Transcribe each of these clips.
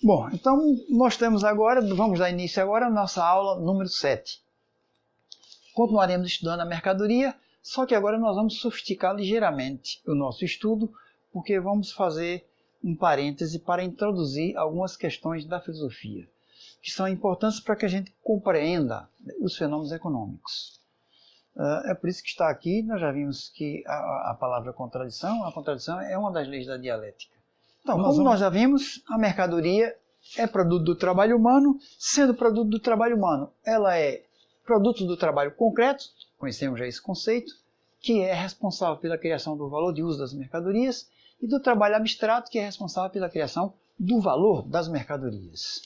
Bom, então nós temos agora, vamos dar início agora à nossa aula número 7. Continuaremos estudando a mercadoria, só que agora nós vamos sofisticar ligeiramente o nosso estudo, porque vamos fazer um parêntese para introduzir algumas questões da filosofia, que são importantes para que a gente compreenda os fenômenos econômicos. É por isso que está aqui, nós já vimos que a palavra contradição, a contradição é uma das leis da dialética. Então, como nós já vimos, a mercadoria é produto do trabalho humano. Sendo produto do trabalho humano, ela é produto do trabalho concreto, conhecemos já esse conceito, que é responsável pela criação do valor de uso das mercadorias, e do trabalho abstrato, que é responsável pela criação do valor das mercadorias.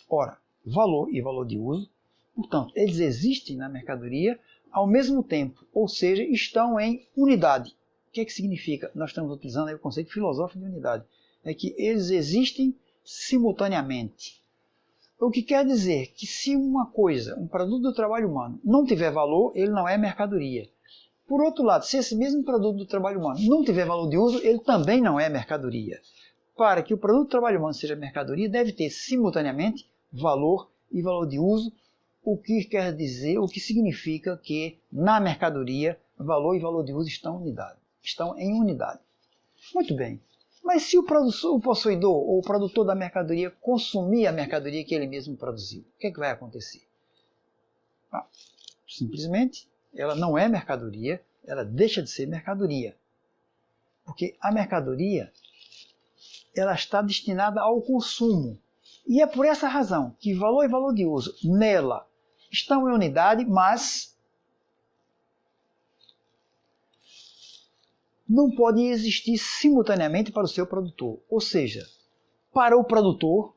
Ora, valor e valor de uso, portanto, eles existem na mercadoria ao mesmo tempo, ou seja, estão em unidade. O que é que significa? Nós estamos utilizando aí o conceito filosófico de unidade. É que eles existem simultaneamente. O que quer dizer que se uma coisa, um produto do trabalho humano, não tiver valor, ele não é mercadoria. Por outro lado, se esse mesmo produto do trabalho humano não tiver valor de uso, ele também não é mercadoria. Para que o produto do trabalho humano seja mercadoria, deve ter simultaneamente valor e valor de uso, o que quer dizer, o que significa que na mercadoria, valor e valor de uso estão em unidade. Muito bem. Mas se o possuidor ou o produtor da mercadoria consumir a mercadoria que ele mesmo produziu, o que é que vai acontecer? Simplesmente, ela não é mercadoria, ela deixa de ser mercadoria. Porque a mercadoria, ela está destinada ao consumo. E é por essa razão que valor e valor de uso nela estão em unidade, mas não podem existir simultaneamente para o seu produtor. Ou seja, para o produtor,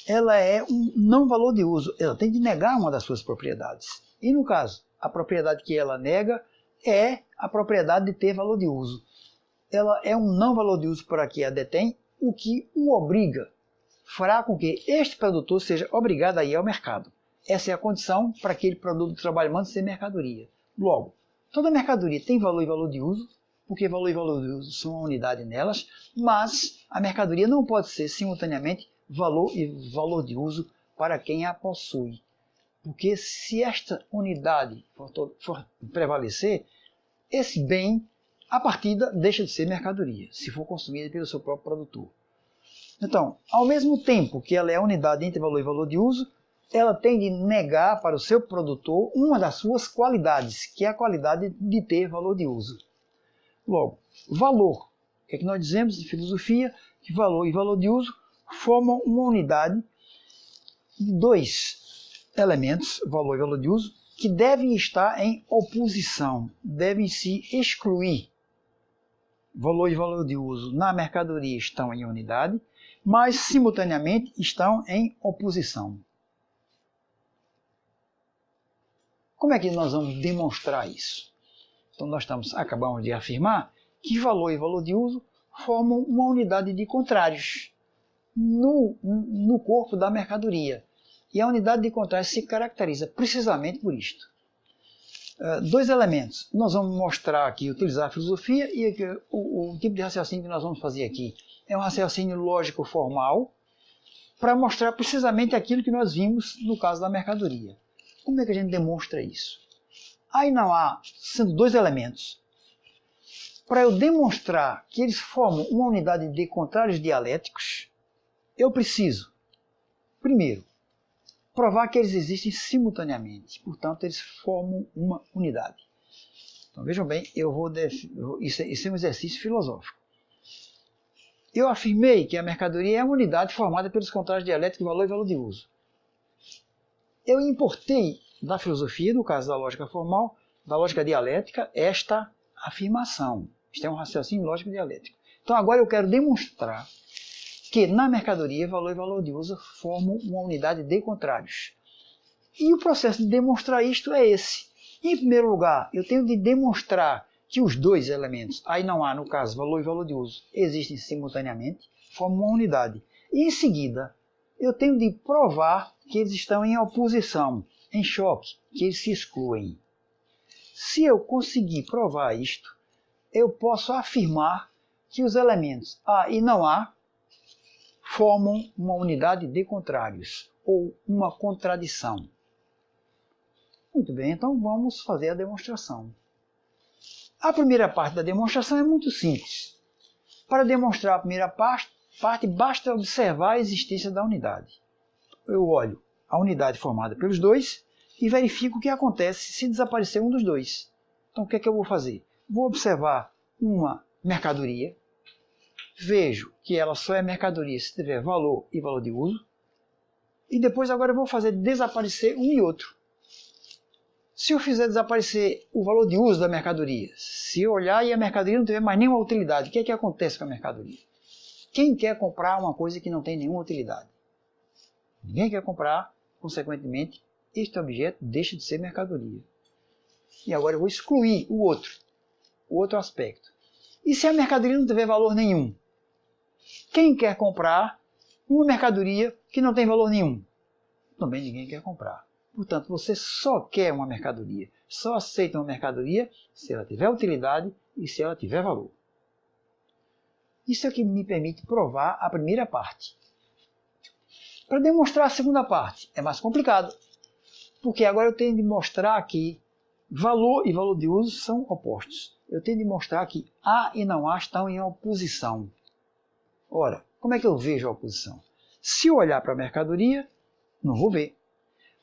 ela é um não valor de uso. Ela tem de negar uma das suas propriedades. E no caso, a propriedade que ela nega é a propriedade de ter valor de uso. Ela é um não valor de uso para que a detém, o que o obriga, fará com que este produtor seja obrigado a ir ao mercado. Essa é a condição para aquele produto do trabalho humano ser mercadoria. Logo, toda mercadoria tem valor e valor de uso, porque valor e valor de uso são uma unidade nelas, mas a mercadoria não pode ser simultaneamente valor e valor de uso para quem a possui. Porque se esta unidade for prevalecer, esse bem, a partida, deixa de ser mercadoria, se for consumida pelo seu próprio produtor. Então, ao mesmo tempo que ela é a unidade entre valor e valor de uso, ela tem de negar para o seu produtor uma das suas qualidades, que é a qualidade de ter valor de uso. Logo, valor. O que é que nós dizemos em filosofia? Que valor e valor de uso formam uma unidade de dois elementos, valor e valor de uso, que devem estar em oposição, devem se excluir. Valor e valor de uso na mercadoria estão em unidade, mas simultaneamente estão em oposição. Como é que nós vamos demonstrar isso? Então nós acabamos de afirmar que valor e valor de uso formam uma unidade de contrários no corpo da mercadoria. E a unidade de contrários se caracteriza precisamente por isto. Dois elementos. Nós vamos mostrar aqui, utilizar a filosofia, e o tipo de raciocínio que nós vamos fazer aqui é um raciocínio lógico formal para mostrar precisamente aquilo que nós vimos no caso da mercadoria. Como é que a gente demonstra isso? Aí não há, sendo dois elementos, para eu demonstrar que eles formam uma unidade de contrários dialéticos, eu preciso, primeiro, provar que eles existem simultaneamente, portanto, eles formam uma unidade. Então, vejam bem, isso é um exercício filosófico. Eu afirmei que a mercadoria é uma unidade formada pelos contrários dialéticos, valor e valor de uso. Eu importei da filosofia, no caso da lógica formal, da lógica dialética, esta afirmação. Isto é um raciocínio lógico dialético. Então agora eu quero demonstrar que na mercadoria valor e valor de uso formam uma unidade de contrários. E o processo de demonstrar isto é esse. Em primeiro lugar, eu tenho de demonstrar que os dois elementos, aí não há, no caso, valor e valor de uso, existem simultaneamente, formam uma unidade. E em seguida, eu tenho de provar que eles estão em oposição, em choque, que eles se excluem. Se eu conseguir provar isto, eu posso afirmar que os elementos A e não A formam uma unidade de contrários, ou uma contradição. Muito bem, então vamos fazer a demonstração. A primeira parte da demonstração é muito simples. Para demonstrar a primeira parte, basta observar a existência da unidade. Eu olho a unidade formada pelos dois e verifico o que acontece se desaparecer um dos dois. Então o que é que eu vou fazer? Vou observar uma mercadoria, vejo que ela só é mercadoria se tiver valor e valor de uso, e depois agora eu vou fazer desaparecer um e outro. Se eu fizer desaparecer o valor de uso da mercadoria, se eu olhar e a mercadoria não tiver mais nenhuma utilidade, o que é que acontece com a mercadoria? Quem quer comprar uma coisa que não tem nenhuma utilidade? Ninguém quer comprar, consequentemente, este objeto deixa de ser mercadoria. E agora eu vou excluir o outro aspecto. E se a mercadoria não tiver valor nenhum? Quem quer comprar uma mercadoria que não tem valor nenhum? Também ninguém quer comprar. Portanto, você só quer uma mercadoria, só aceita uma mercadoria se ela tiver utilidade e se ela tiver valor. Isso é o que me permite provar a primeira parte. Para demonstrar a segunda parte é mais complicado, porque agora eu tenho de mostrar que valor e valor de uso são opostos. Eu tenho de mostrar que A e não A estão em oposição. Ora, como é que eu vejo a oposição? Se eu olhar para a mercadoria, não vou ver.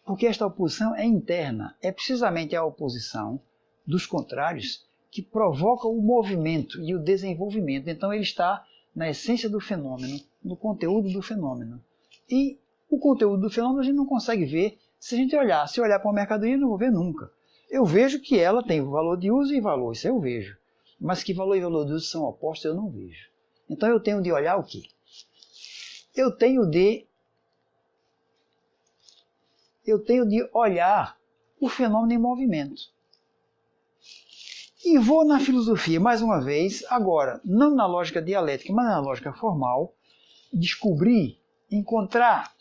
Porque esta oposição é interna, é precisamente a oposição dos contrários que provoca o movimento e o desenvolvimento. Então ele está na essência do fenômeno, no conteúdo do fenômeno. E o conteúdo do fenômeno a gente não consegue ver se a gente olhar. Se eu olhar para uma mercadoria, eu não vou ver nunca. Eu vejo que ela tem valor de uso e valor, isso eu vejo. Mas que valor e valor de uso são opostos, eu não vejo. Então eu tenho de olhar o quê? Eu tenho de olhar o fenômeno em movimento. E vou na filosofia, mais uma vez, agora, não na lógica dialética, mas na lógica formal, encontrar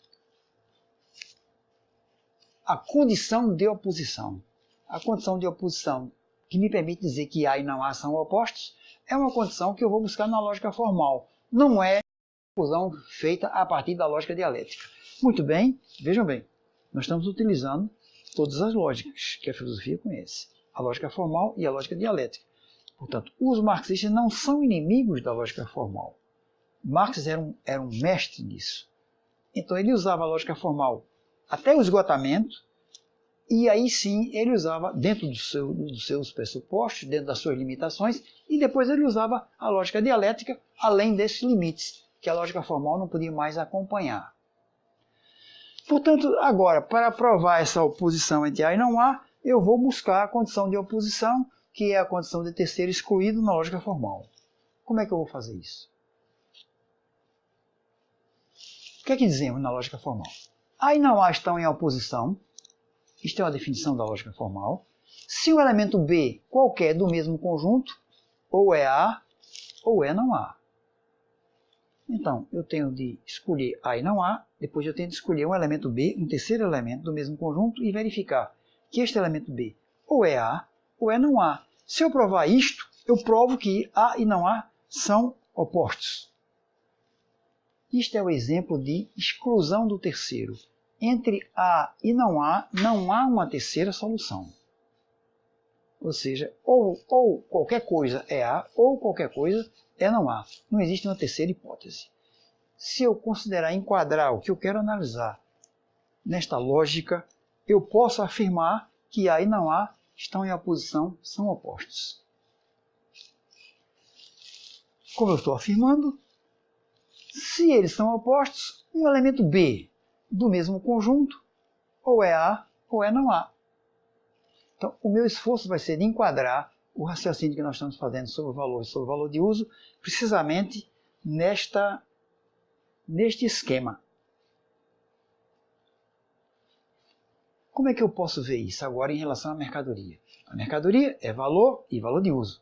a condição de oposição. A condição de oposição que me permite dizer que A e não A são opostos é uma condição que eu vou buscar na lógica formal. Não é uma conclusão feita a partir da lógica dialética. Muito bem, vejam bem. Nós estamos utilizando todas as lógicas que a filosofia conhece. A lógica formal e a lógica dialética. Portanto, os marxistas não são inimigos da lógica formal. Marx era um mestre nisso. Então ele usava a lógica formal até o esgotamento, e aí sim ele usava dentro dos seus pressupostos, dentro das suas limitações, e depois ele usava a lógica dialética além desses limites, que a lógica formal não podia mais acompanhar. Portanto, agora, para provar essa oposição entre A e não A, eu vou buscar a condição de oposição, que é a condição de terceiro excluído na lógica formal. Como é que eu vou fazer isso? O que é que dizemos na lógica formal? A e não A estão em oposição. Isto é uma definição da lógica formal. Se o elemento B qualquer do mesmo conjunto, ou é A, ou é não A. Então, eu tenho de escolher A e não A, depois eu tenho de escolher um elemento B, um terceiro elemento do mesmo conjunto, e verificar que este elemento B ou é A, ou é não A. Se eu provar isto, eu provo que A e não A são opostos. Isto é o exemplo de exclusão do terceiro. Entre A e não há uma terceira solução. Ou seja, ou qualquer coisa é A, ou qualquer coisa é não A. Não existe uma terceira hipótese. Se eu considerar enquadrar o que eu quero analisar nesta lógica, eu posso afirmar que A e não A estão em oposição, são opostos. Como eu estou afirmando, se eles são opostos, um elemento B do mesmo conjunto, ou é A ou é não A. Então, o meu esforço vai ser de enquadrar o raciocínio que nós estamos fazendo sobre o valor e sobre o valor de uso, precisamente neste esquema. Como é que eu posso ver isso agora em relação à mercadoria? A mercadoria é valor e valor de uso,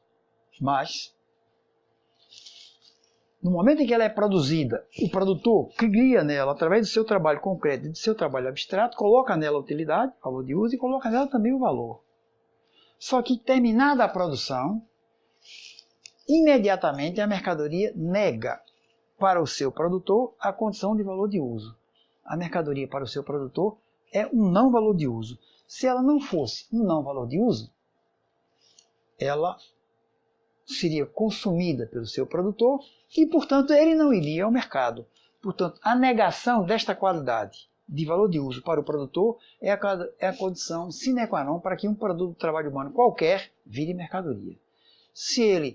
mas no momento em que ela é produzida, o produtor cria nela, através do seu trabalho concreto e do seu trabalho abstrato, coloca nela a utilidade, valor de uso, e coloca nela também o valor. Só que, terminada a produção, imediatamente a mercadoria nega para o seu produtor a condição de valor de uso. A mercadoria para o seu produtor é um não valor de uso. Se ela não fosse um não valor de uso, ela seria consumida pelo seu produtor e, portanto, ele não iria ao mercado. Portanto, a negação desta qualidade de valor de uso para o produtor é a condição sine qua non para que um produto de trabalho humano qualquer vire mercadoria. Se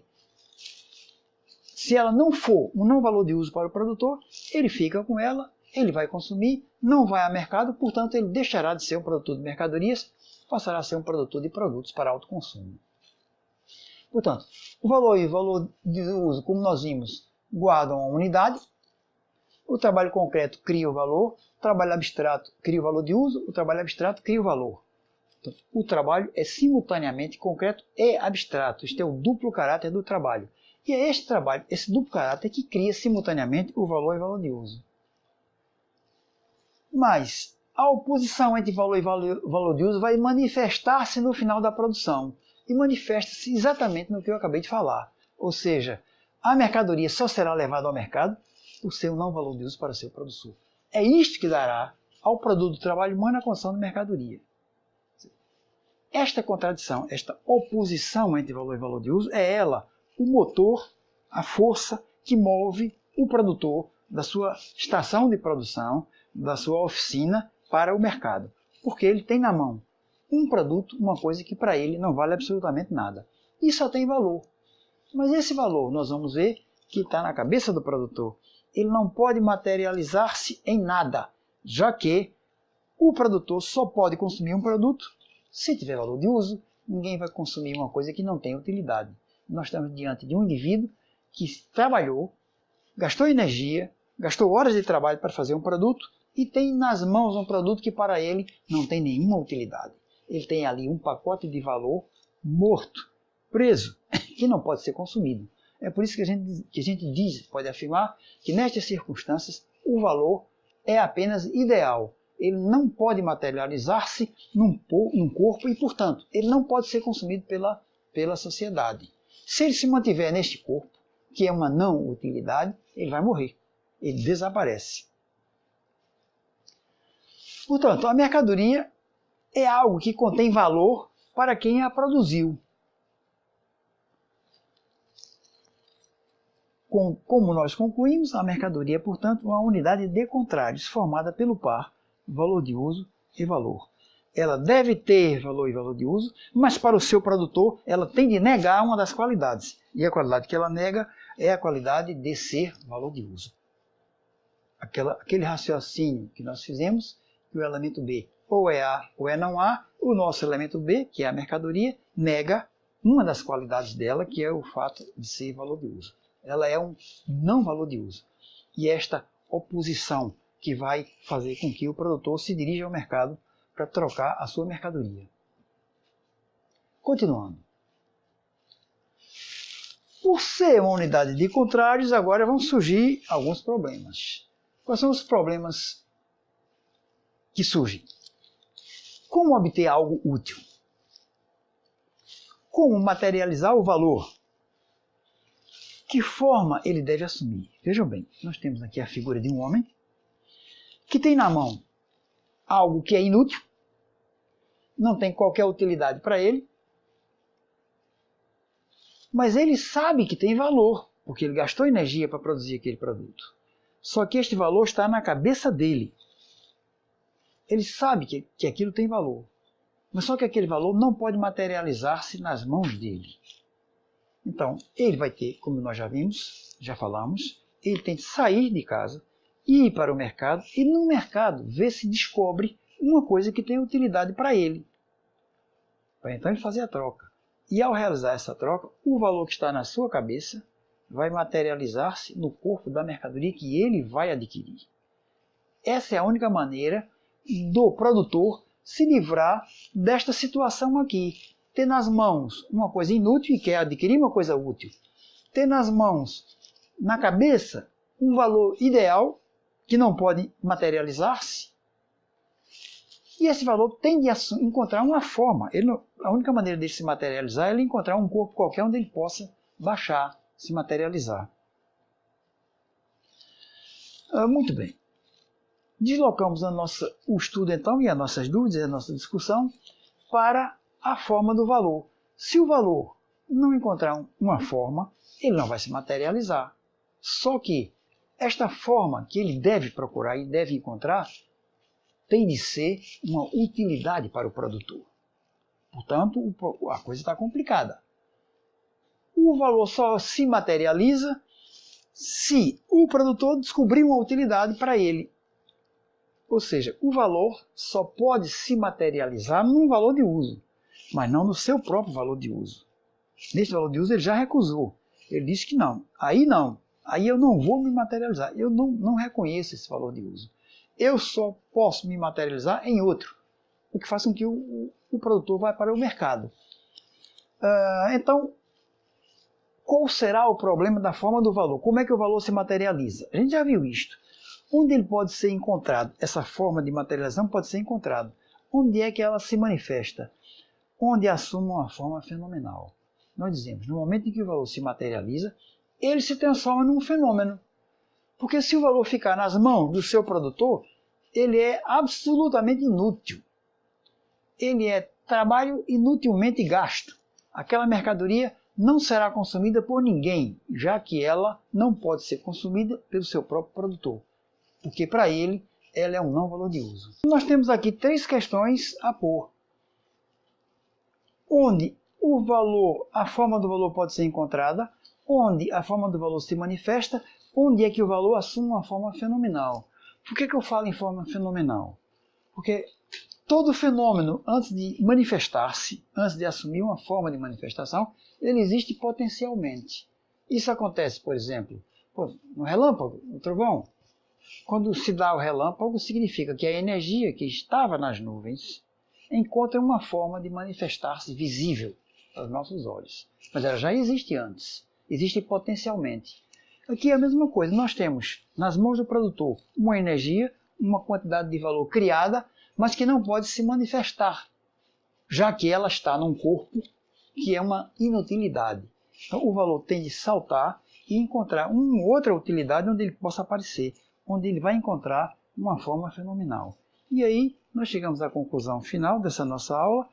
ela não for um não valor de uso para o produtor, ele fica com ela, ele vai consumir, não vai ao mercado, portanto ele deixará de ser um produtor de mercadorias, passará a ser um produtor de produtos para autoconsumo. Portanto, o valor e o valor de uso, como nós vimos, guardam a unidade. O trabalho concreto cria o valor, o trabalho abstrato cria o valor de uso, o trabalho abstrato cria o valor. Então, o trabalho é simultaneamente concreto e abstrato. Este é o duplo caráter do trabalho. E é este trabalho, esse duplo caráter, que cria simultaneamente o valor e o valor de uso. Mas a oposição entre valor e valor de uso vai manifestar-se no final da produção. E manifesta-se exatamente no que eu acabei de falar. Ou seja, a mercadoria só será levada ao mercado por ser um não valor de uso para o seu produtor. É isto que dará ao produto do trabalho humano a condição de mercadoria. Esta contradição, esta oposição entre valor e valor de uso, é ela o motor, a força que move o produtor da sua estação de produção, da sua oficina para o mercado. Porque ele tem na mão um produto, uma coisa que para ele não vale absolutamente nada. E só tem valor. Mas esse valor, nós vamos ver que está na cabeça do produtor. Ele não pode materializar-se em nada, já que o produtor só pode consumir um produto se tiver valor de uso. Ninguém vai consumir uma coisa que não tem utilidade. Nós estamos diante de um indivíduo que trabalhou, gastou energia, gastou horas de trabalho para fazer um produto e tem nas mãos um produto que para ele não tem nenhuma utilidade. Ele tem ali um pacote de valor morto, preso, que não pode ser consumido. É por isso que a gente diz, pode afirmar, que nestas circunstâncias o valor é apenas ideal. Ele não pode materializar-se num corpo e, portanto, ele não pode ser consumido pela sociedade. Se ele se mantiver neste corpo, que é uma não utilidade, ele vai morrer. Ele desaparece. Portanto, a mercadoria é algo que contém valor para quem a produziu. Como nós concluímos, a mercadoria é, portanto, uma unidade de contrários formada pelo par valor de uso e valor. Ela deve ter valor e valor de uso, mas para o seu produtor ela tem de negar uma das qualidades. E a qualidade que ela nega é a qualidade de ser valor de uso. Aquele raciocínio que nós fizemos, que o elemento B ou é A ou é não A, o nosso elemento B, que é a mercadoria, nega uma das qualidades dela, que é o fato de ser valor de uso. Ela é um não valor de uso. E esta oposição que vai fazer com que o produtor se dirija ao mercado para trocar a sua mercadoria. Continuando. Por ser uma unidade de contrários, agora vão surgir alguns problemas. Quais são os problemas que surgem? Como obter algo útil? Como materializar o valor? Que forma ele deve assumir? Vejam bem, nós temos aqui a figura de um homem que tem na mão algo que é inútil, não tem qualquer utilidade para ele, mas ele sabe que tem valor, porque ele gastou energia para produzir aquele produto. Só que este valor está na cabeça dele. Ele sabe que aquilo tem valor, mas só que aquele valor não pode materializar-se nas mãos dele. Então, ele vai ter, como nós já vimos, já falamos, ele tem que sair de casa, ir para o mercado e no mercado ver se descobre uma coisa que tem utilidade para ele. Para então ele fazer a troca. E ao realizar essa troca, o valor que está na sua cabeça vai materializar-se no corpo da mercadoria que ele vai adquirir. Essa é a única maneira do produtor se livrar desta situação aqui. Ter nas mãos uma coisa inútil e quer adquirir uma coisa útil. Ter nas mãos, na cabeça, um valor ideal que não pode materializar-se. E esse valor tem de encontrar uma forma. A única maneira de se materializar é ele encontrar um corpo qualquer onde ele possa baixar, se materializar. Muito bem. Deslocamos o estudo então e as nossas dúvidas, a nossa discussão para a forma do valor. Se o valor não encontrar uma forma, ele não vai se materializar. Só que esta forma que ele deve procurar e deve encontrar tem de ser uma utilidade para o produtor. Portanto, a coisa está complicada. O valor só se materializa se o produtor descobrir uma utilidade para ele. Ou seja, o valor só pode se materializar num valor de uso, mas não no seu próprio valor de uso. Neste valor de uso ele já recusou. Ele disse que não. Aí eu não vou me materializar. Eu não reconheço esse valor de uso. Eu só posso me materializar em outro, o que faz com que o produtor vá para o mercado. Então, qual será o problema da forma do valor? Como é que o valor se materializa? A gente já viu isto. Onde ele pode ser encontrado? Essa forma de materialização pode ser encontrada. Onde é que ela se manifesta? Onde assume uma forma fenomenal. Nós dizemos, no momento em que o valor se materializa, ele se transforma num fenômeno. Porque se o valor ficar nas mãos do seu produtor, ele é absolutamente inútil. Ele é trabalho inutilmente gasto. Aquela mercadoria não será consumida por ninguém, já que ela não pode ser consumida pelo seu próprio produtor, porque para ele ela é um não valor de uso. Nós temos aqui 3 questões a pôr, onde a forma do valor pode ser encontrada, onde a forma do valor se manifesta, onde é que o valor assume uma forma fenomenal. Por que eu falo em forma fenomenal? Porque todo fenômeno, antes de manifestar-se, antes de assumir uma forma de manifestação, ele existe potencialmente. Isso acontece, por exemplo, no relâmpago, no trovão. Quando se dá o relâmpago, significa que a energia que estava nas nuvens encontra uma forma de manifestar-se visível aos nossos olhos. Mas ela já existe antes, existe potencialmente. Aqui é a mesma coisa, nós temos nas mãos do produtor uma energia, uma quantidade de valor criada, mas que não pode se manifestar, já que ela está num corpo que é uma inutilidade. Então o valor tem de saltar e encontrar uma outra utilidade onde ele possa aparecer, onde ele vai encontrar uma forma fenomenal. E aí nós chegamos à conclusão final dessa nossa aula,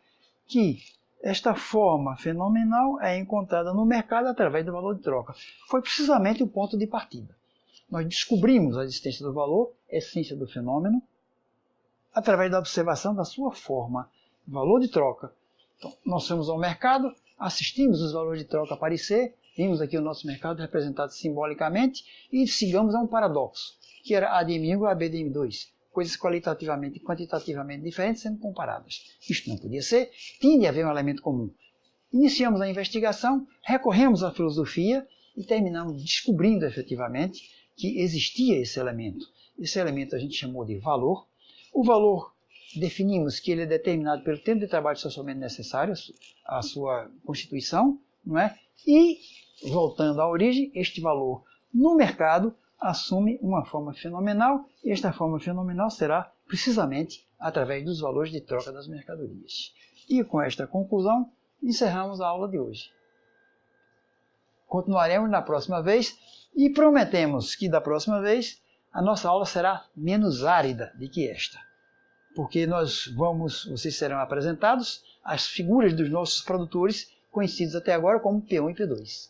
que esta forma fenomenal é encontrada no mercado através do valor de troca. Foi precisamente o ponto de partida. Nós descobrimos a existência do valor, a essência do fenômeno, através da observação da sua forma, valor de troca. Então, nós fomos ao mercado, assistimos os valores de troca aparecer, vimos aqui o nosso mercado representado simbolicamente e chegamos a um paradoxo, que era A de M1 igual a B de M2, coisas qualitativamente e quantitativamente diferentes sendo comparadas. Isto não podia ser, tinha de haver um elemento comum. Iniciamos a investigação, recorremos à filosofia e terminamos descobrindo efetivamente que existia esse elemento. Esse elemento a gente chamou de valor. O valor, definimos que ele é determinado pelo tempo de trabalho socialmente necessário à sua constituição, não é? E, voltando à origem, este valor no mercado assume uma forma fenomenal, e esta forma fenomenal será precisamente através dos valores de troca das mercadorias. E com esta conclusão, encerramos a aula de hoje. Continuaremos na próxima vez e prometemos que da próxima vez a nossa aula será menos árida do que esta, porque vocês serão apresentados as figuras dos nossos produtores, conhecidos até agora como P1 e P2.